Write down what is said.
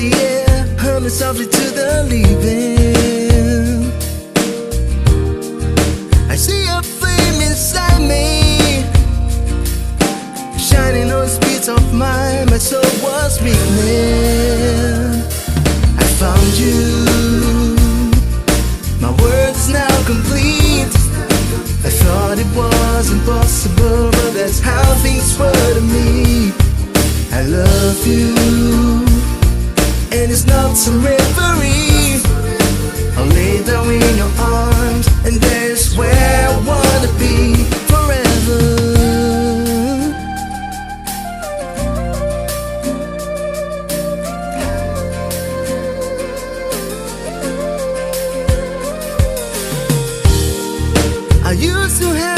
the air, humming softly to the leaving. I see a flame inside me, shining on the speeds of mine. My soul was weakening. I found you, my world's now complete. I thought it was impossible, but that's how things were to me. I love you, and it's not some reverie. I'll lay down in your arms, and there's where I wanna be forever. I used to have